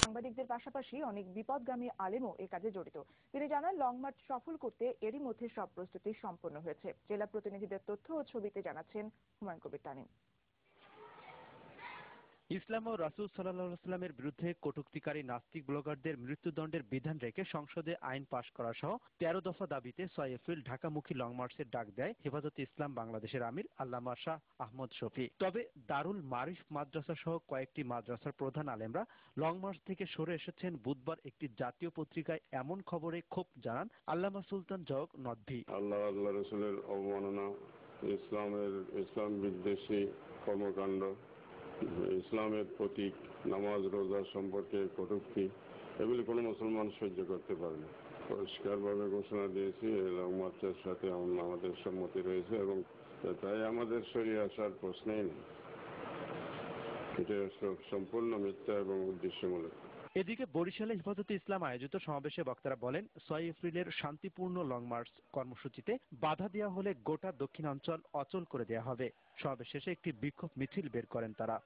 সাংবাদিকদের পাশাপাশি অনেক বিপদগামী আলেমও এ কাজে জড়িত। তিনি জানান, লং মার্চ সফল করতে এরই মধ্যে সব প্রস্তুতি সম্পন্ন হয়েছে। জেলা প্রতিনিধিদের তথ্য ও ছবিতে জানাচ্ছেন হুমায়ুন কবির তানিম। ইসলাম ও রাসূল সাল্লাল্লাহু আলাইহি ওয়াসাল্লামের বিরুদ্ধে কটূক্তিকারী নাস্তিক ব্লগারদের মৃত্যুদণ্ডের বিধান রেখে সংসদে আইন পাশ করা সহ ১৩ দফা দাবিতে ৬ এপ্রিল ঢাকামুখী লং মার্চের ডাক দেয় হেফাজতে ইসলাম বাংলাদেশের আমির আল্লামা শাহ আহমদ শফী। তবে দারুল মারিফ মাদ্রাসা সহ কয়েকটি মাদ্রাসার প্রধান আলেমরা লং মার্চ থেকে সরে এসেছেন বুধবার একটি জাতীয় পত্রিকায় এমন খবরে ক্ষোভ জানান আল্লামা সুলতান জওক নদভী। আল্লাহ রাসূলের অবমাননা, ইসলাম বিদ্বেষী কর্মকাণ্ড, ইসলামের প্রতীক নামাজ রোজা সম্পর্কে কটূক্তি, এগুলি কোনো মুসলমান সহ্য করতে পারে না। পরিষ্কারভাবে ঘোষণা দিয়েছি লং মার্চের সাথে আমাদের সম্মতি রয়েছে এবং তাই আমাদের সরিয়ে আসার প্রশ্নই নেই। এটা সম্পূর্ণ মিথ্যা এবং উদ্দেশ্যমূলক। এদিকে বরিশালে হেফাজতে ইসলাম আয়োজিত সমাবেশে বক্তারা বলেন, ৬ এপ্রিলের শান্তিপূর্ণ লং মার্চ কর্মসূচিতে বাধা দেওয়া হলে গোটা দক্ষিণাঞ্চল অচল করে দেওয়া হবে। সমাবেশ শেষে একটি বিক্ষোভ মিছিল বের করেন তারা।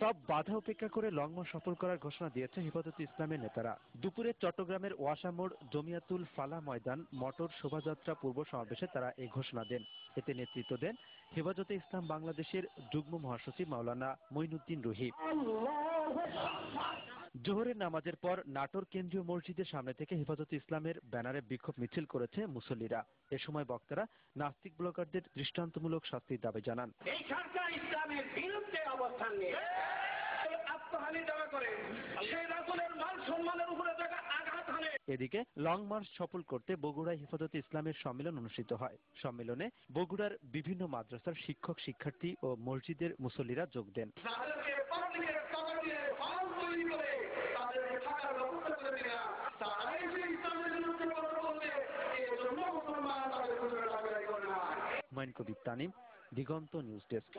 সব বাধা উপেক্ষা করে লং মার্চ সফল করার ঘোষণা দিয়েছে হেফাজতে ইসলামের নেতারা। দুপুরে চট্টগ্রামের ওয়াসামোড় জমিয়াতুল ফালাহ ময়দান মোটর শোভাযাত্রা পূর্ব সমাবেশে তারা এই ঘোষণা দেন। এতে নেতৃত্ব দেন হেফাজতে ইসলাম বাংলাদেশের যুগ্ম মহাসচিব মাওলানা মঈনুদ্দিন রুহি। জোহরের নামাজের পর নাটোর কেন্দ্রীয় মসজিদের সামনে থেকে হেফাজতে ইসলামের ব্যানারে বিক্ষোভ মিছিল করেছে মুসল্লিরা। এ সময় বক্তারা নাস্তিক ব্লগারদের দৃষ্টান্তমূলক শাস্তির দাবি জানান। এই সরকার ইসলামের বিরুদ্ধে অবস্থান নিয়ে আত্মহানি যারা করে, সেই রাসূলের মান সম্মানের উপরে যারা আঘাত হানে। এদিকে লং মার্চ সফল করতে বগুড়ায় হেফাজতে ইসলামের সম্মেলন অনুষ্ঠিত হয়। সম্মেলনে বগুড়ার বিভিন্ন মাদ্রাসার শিক্ষক শিক্ষার্থী ও মসজিদের মুসল্লিরা যোগ দেন। হুমায়ুন কবির তানিম, দিগন্ত নিউজ ডেস্ক।